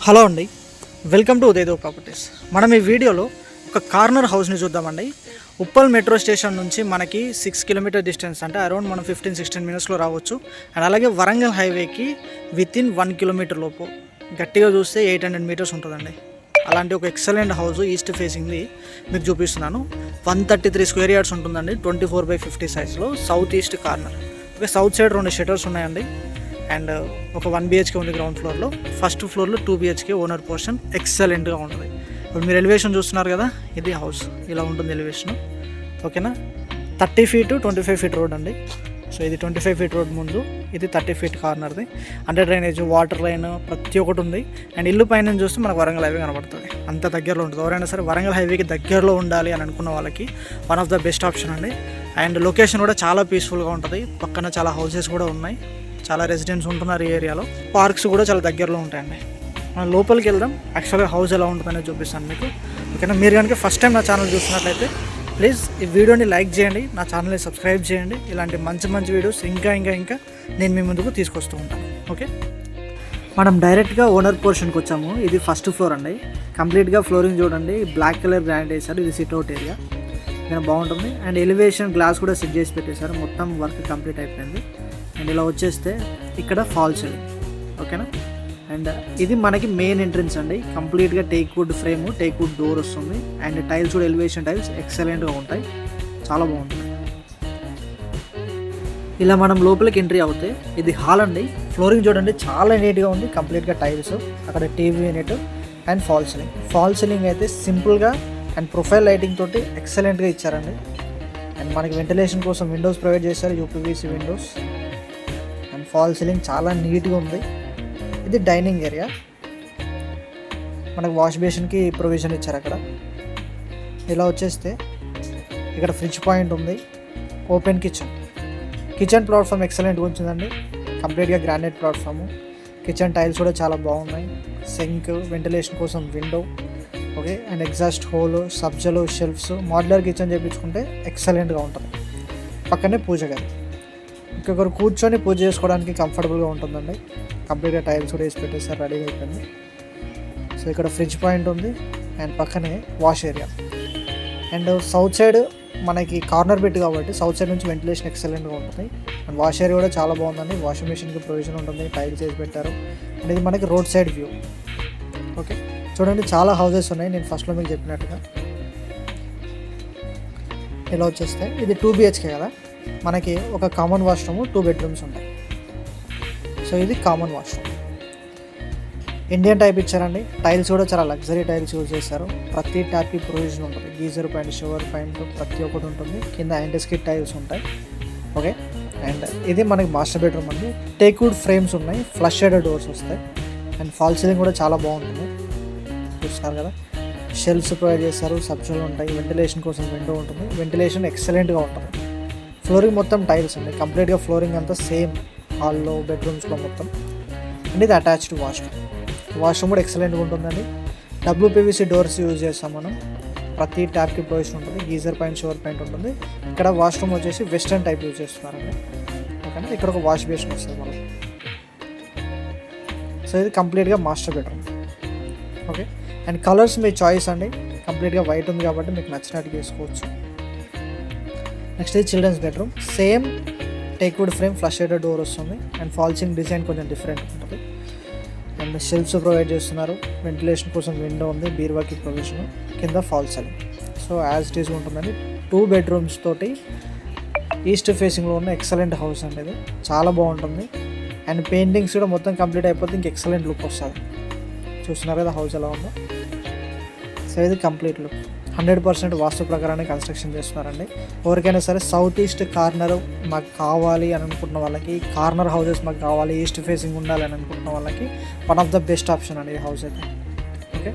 Hello అండి, welcome to ఉదయదేవ్ properties. మనం ఈ వీడియోలో ఒక కార్నర్ హౌస్ని చూద్దామండి. ఉప్పల్ మెట్రో స్టేషన్ నుంచి మనకి 6 కిలోమీటర్ డిస్టెన్స్, అంటే అరౌండ్ మనం 15-16 మినిట్స్లో రావచ్చు. అండ్ అలాగే వరంగల్ హైవేకి వితిన్ 1 కిలోమీటర్ లోపు, గట్టిగా చూస్తే 800 మీటర్స్ ఉంటుందండి. అలాంటి ఒక ఎక్సలెంట్ హౌస్ ఈస్ట్ ఫేసింగ్ది మీకు చూపిస్తున్నాను. 133 స్క్వేర్ యార్డ్స్ ఉంటుందండి, 24/50 సైజ్లో, south east corner. Okay, south side 2 shutters ఉన్నాయండి. అండ్ ఒక 1 BHK ఉంది గ్రౌండ్ ఫ్లోర్లో. ఫస్ట్ ఫ్లోర్లో 2 BHK ఓనర్ పోర్షన్ ఎక్సలెంట్గా ఉంటుంది. ఇప్పుడు మీరు ఎలివేషన్ చూస్తున్నారు కదా, ఇది హౌస్ ఇలా ఉంటుంది ఎలివేషన్. ఓకేనా, 30 feet 25 feet రోడ్ అండి. సో ఇది 25 feet రోడ్ ముందు, ఇది 30 feet కార్నర్ది. అండర్ డ్రైనేజ్, వాటర్ లైన్ ప్రతి ఒక్కటి ఉంది. అండ్ ఇల్లు పైన చూస్తే మనకు వరంగల్ హైవే కనబడుతుంది, అంత దగ్గరలో ఉంటుంది. ఎవరైనా సరే వరంగల్ హైవేకి దగ్గరలో ఉండాలి అని అనుకున్న వాళ్ళకి one of the best option అండి. అండ్ లొకేషన్ కూడా చాలా పీస్ఫుల్గా ఉంటుంది. పక్కన చాలా హౌసెస్ కూడా ఉన్నాయి, చాలా రెసిడెంట్స్ ఉంటున్నారు ఈ ఏరియాలో. పార్క్స్ కూడా చాలా దగ్గరలో ఉంటాయండి. మనం లోపలికి వెళ్దాం, యాక్చువల్గా హౌస్ ఎలా ఉంటుందనేది చూపిస్తాను మీకు. ఓకేనా, మీరు కనుక ఫస్ట్ టైం నా ఛానల్ చూస్తున్నట్లయితే ప్లీజ్ ఈ వీడియోని లైక్ చేయండి, నా ఛానల్ని సబ్స్క్రైబ్ చేయండి. ఇలాంటి మంచి వీడియోస్ ఇంకా నేను మీ ముందుకు తీసుకొస్తూ ఉంటాను. ఓకే, మనం డైరెక్ట్గా ఓనర్ పోర్షన్కి వచ్చాము. ఇది ఫస్ట్ ఫ్లోర్ అండి. కంప్లీట్గా ఫ్లోరింగ్ చూడండి, బ్లాక్ కలర్ గ్రానైట్ వేశారు. ఇది సిట్అవుట్ ఏరియా, నేను బాగుంటుంది. అండ్ ఎలివేషన్ గ్లాస్ కూడా సెట్ చేసి పెట్టేశారు. మొత్తం వర్క్ కంప్లీట్ అయిపోయింది. అండ్ ఇలా వచ్చేస్తే ఇక్కడ ఫాల్ సీలింగ్. ఓకేనా, అండ్ ఇది మనకి మెయిన్ ఎంట్రన్స్ అండి. కంప్లీట్గా teak wood frame, teak wood door వస్తుంది. అండ్ టైల్స్ కూడా ఎలివేషన్ టైల్స్ ఎక్సలెంట్గా ఉంటాయి, చాలా బాగుంటుంది. ఇలా మనం లోపలికి ఎంట్రీ అవుతే ఇది హాల్ అండి. ఫ్లోరింగ్ చూడండి చాలా నీట్గా ఉంది, కంప్లీట్గా టైల్స్, అక్కడ TV unit and fall ceiling అయితే సింపుల్గా అండ్ ప్రొఫైల్ లైటింగ్ తోటి ఎక్సలెంట్గా ఇచ్చారండి. అండ్ మనకి వెంటిలేషన్ కోసం విండోస్ ప్రొవైడ్ చేశారు, UPVC Windows. And fall ceiling చాలా నీట్గా ఉంది. ఇది డైనింగ్ ఏరియా, మనకు వాష్ బేసిన్కి ప్రొవిజన్ ఇచ్చారు అక్కడ. ఇలా వచ్చేస్తే ఇక్కడ ఫ్రిడ్జ్ పాయింట్ ఉంది, ఓపెన్ కిచెన్ ప్లాట్ఫామ్ ఎక్సలెంట్గా ఉంటుందండి. కంప్లీట్గా గ్రానైట్ ప్లాట్ఫాము. కిచెన్ టైల్స్ కూడా చాలా బాగున్నాయి. సింక్, వెంటిలేషన్ కోసం window. Okay, and exhaust hole, సబ్జలు, షెల్ఫ్స్. మోడ్యులర్ కిచెన్ చేయించుకుంటే ఎక్సలెంట్గా ఉంటుంది. పక్కనే పూజ గది, ఇంకొకరు కూర్చొని పూజ చేసుకోవడానికి కంఫర్టబుల్గా ఉంటుందండి. కంప్లీట్గా టైల్స్ కూడా వేసి పెట్టేసారు, రెడీ అయిపోయింది. సో ఇక్కడ ఫ్రిడ్జ్ పాయింట్ ఉంది అండ్ పక్కనే wash area. And south side మనకి కార్నర్ బిట్ కాబట్టి సౌత్ సైడ్ నుంచి వెంటిలేషన్ ఎక్సలెంట్గా ఉంటుంది. అండ్ వాష్ ఏరియా కూడా చాలా బాగుందండి. వాషింగ్ మెషిన్కి ప్రొవిజన్ ఉంటుంది, టైల్స్ వేసి పెట్టారు. అండ్ ఇది మనకి రోడ్ సైడ్ వ్యూ. ఓకే, చూడండి చాలా హౌసెస్ ఉన్నాయి, నేను ఫస్ట్లో మీకు చెప్పినట్టుగా. ఇలా వచ్చేస్తే ఇది 2 BHK కదా, మనకి ఒక కామన్ వాష్రూమ్, 2 bedrooms ఉంటాయి. సో ఇది కామన్ వాష్రూమ్, ఇండియన్ టైప్ ఇచ్చారండి. టైల్స్ కూడా చాలా లగ్జరీ టైల్స్ యూజ్ చేశారు. ప్రతి ట్యాప్కి ప్రొవిజన్ ఉంటుంది, గీజర్ పాయింట్, షవర్ పాయింట్ ప్రతి ఒక్కటి ఉంటుంది. కింద యాంటీస్కిడ్ టైల్స్ ఉంటాయి. ఓకే, అండ్ ఇది మనకి మాస్టర్ బెడ్రూమ్ అండి. టేక్ వుడ్ ఫ్రేమ్స్ ఉన్నాయి, ఫ్లష్ షేడెడ్ డోర్స్ వస్తాయి. అండ్ ఫాల్ సీలింగ్ కూడా చాలా బాగుంటుంది, చూస్తున్నారు కదా. షెల్ఫ్స్ ప్రొవైడ్ చేస్తారు, సబ్జలు ఉంటాయి. వెంటిలేషన్ కోసం విండో ఉంటుంది, వెంటిలేషన్ ఎక్సలెంట్గా ఉంటుంది. ఫ్లోరింగ్ మొత్తం టైల్స్ అండి, కంప్లీట్గా ఫ్లోరింగ్ అంతా సేమ్ హాల్లో, బెడ్రూమ్స్లో మొత్తం. అండ్ ఇది అటాచ్డ్ వాష్రూమ్ కూడా ఎక్సలెంట్గా ఉంటుందండి. WPVC డోర్స్ యూజ్ చేస్తాం మనం. ప్రతి ట్యాప్కి ప్రొవిజన్ ఉంటుంది, గీజర్ పాయింట్, షవర్ పాయింట్ ఉంటుంది. ఇక్కడ వాష్రూమ్ వచ్చేసి వెస్టర్న్ టైప్ యూజ్ చేస్తున్నారండి. ఓకేనా, ఇక్కడ ఒక వాష్ బేసిన్ వస్తుంది మనకి. సో ఇది కంప్లీట్గా master bedroom. Okay, and colours me choice అండి. కంప్లీట్గా వైట్ ఉంది కాబట్టి మీకు నచ్చినట్టు చేసుకోవచ్చు. నెక్స్ట్ ఇది children's bedroom. Same teakwood frame, flush shaded door వస్తుంది. అండ్ ఫాల్ సీలింగ్ డిజైన్ కొంచెం డిఫరెంట్ ఉంటుంది. అండ్ షెల్ఫ్స్ ప్రొవైడ్ చేస్తున్నారు, వెంటిలేషన్ కోసం విండో ఉంది, బీరువాకి ప్రొవిజన్, కింద fall ceiling. So as it is ఉంటుందండి. 2 bedrooms తోటి ఈస్ట్ ఫేసింగ్లో ఉన్న ఎక్సలెంట్ హౌస్ అండి. ఇది చాలా బాగుంటుంది. అండ్ పెయింటింగ్స్ కూడా మొత్తం కంప్లీట్ అయిపోతే ఇంక ఎక్సలెంట్ లుక్ వస్తుంది. చూస్తున్నారు కదా హౌస్ ఎలా ఉందో. సో ఇది కంప్లీట్ లుక్. 100% వాస్తు ప్రకారాన్ని కన్స్ట్రక్షన్ చేస్తున్నారండి. ఎవరికైనా సరే సౌత్ ఈస్ట్ కార్నర్ మాకు కావాలి అని అనుకుంటున్న వాళ్ళకి, కార్నర్ హౌసెస్ మాకు కావాలి, ఈస్ట్ ఫేసింగ్ ఉండాలి అని అనుకుంటున్న వాళ్ళకి one of the best option అండి ఈ హౌస్ అయితే. ఓకే,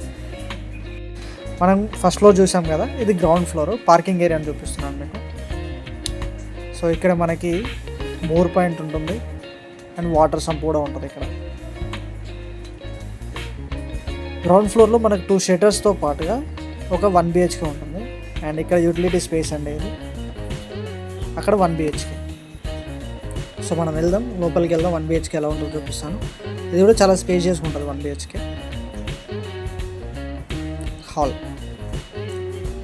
మనం ఫస్ట్ ఫ్లోర్ చూసాం కదా, ఇది గ్రౌండ్ ఫ్లోర్. పార్కింగ్ ఏరియా అని చూపిస్తున్నాను మీకు. సో ఇక్కడ మనకి మోర్ పాయింట్ ఉంటుంది అండ్ వాటర్ సంప్ కూడా ఉంటుంది ఇక్కడ. గ్రౌండ్ ఫ్లోర్లో మనకు 2 షట్టర్స్తో పాటుగా ఒక 1 BHK ఉంటుంది. అండ్ ఇక్కడ యూటిలిటీ స్పేస్ అండి ఇది, అక్కడ 1 BHK. సో మనం వెళ్దాం, లోపలికి వెళ్దాం, 1 BHK ఎలా ఉంటుందో చూపిస్తాను. ఇది కూడా చాలా స్పేషియస్గా ఉంటుంది 1 BHK. హాల్.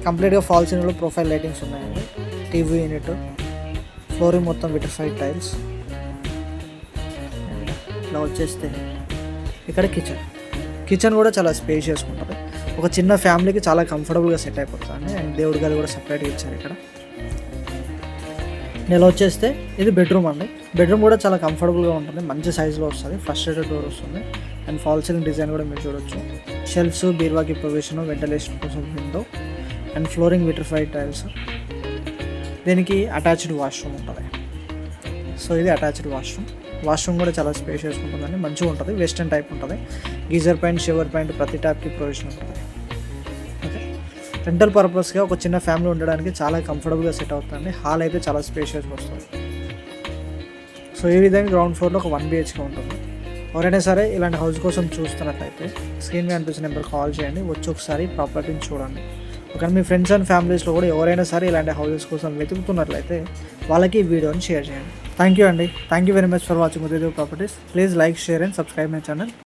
కంప్లీట్గా ఫాల్ సీలింగ్లో ప్రొఫైల్ లైటింగ్స్ ఉన్నాయండి. టీవీ యూనిట్, ఫ్లోరింగ్ మొత్తం విట్రిఫైడ్ టైల్స్. ఇలా వచ్చేస్తే ఇక్కడ కిచెన్ కూడా చాలా స్పేషియస్గా ఉంటుంది. ఒక చిన్న ఫ్యామిలీకి చాలా కంఫర్టబుల్గా సెట్ అయిపోతుంది అండ్ దేవుడి గది కూడా సపరేట్గా ఇచ్చారు ఇక్కడ. ఇలా వచ్చేస్తే ఇది బెడ్రూమ్ అండి. బెడ్రూమ్ కూడా చాలా కంఫర్టబుల్గా ఉంటుంది, మంచి సైజులో వస్తుంది. ఫ్రస్ట్రేటెడ్ డోర్ వస్తుంది అండ్ ఫాల్ సీలింగ్ డిజైన్ కూడా మీరు చూడొచ్చు. షెల్ఫ్స్, బీర్వాకి ప్రొవిజన్, వెంటిలేషన్ కోసం window and flooring vitrified tiles. దీనికి అటాచ్డ్ వాష్రూమ్ ఉంటుంది. సో ఇది అటాచ్డ్ వాష్రూమ్ కూడా చాలా స్పేషియస్గా ఉంటుందండి, మంచిగా ఉంటుంది. వెస్టర్న్ టైప్ ఉంటుంది. గీజర్ పాయింట్, షవర్ పాయింట్ ప్రతి ట్యాప్కి ప్రొవిజన్ ఉంటుంది. ఓకే, రెంటల్ పర్పస్గా ఒక చిన్న ఫ్యామిలీ ఉండడానికి చాలా కంఫర్టబుల్గా సెట్ అవుతుంది. హాల్ అయితే చాలా స్పేషియస్గా వస్తుంది. సో ఈ విధంగా గ్రౌండ్ ఫ్లోర్లో ఒక 1 BHK ఉంటుంది. ఎవరైనా సరే ఇలాంటి హౌస్ కోసం చూస్తున్నట్లయితే స్క్రీన్ మీద అనిపించిన నెంబర్ కాల్ చేయండి, వచ్చి ఒకసారి ప్రాపర్టీని చూడండి. ఒకవేళ మీ ఫ్రెండ్స్ అండ్ ఫ్యామిలీస్లో కూడా ఎవరైనా సరే ఇలాంటి హౌసెస్ కోసం వెతుకుతున్నట్లయితే వాళ్ళకి ఈ వీడియోని షేర్ చేయండి. థ్యాంక్ యూ అండి. Thank you very much for watching Udaydev properties. Please like, share and subscribe my channel.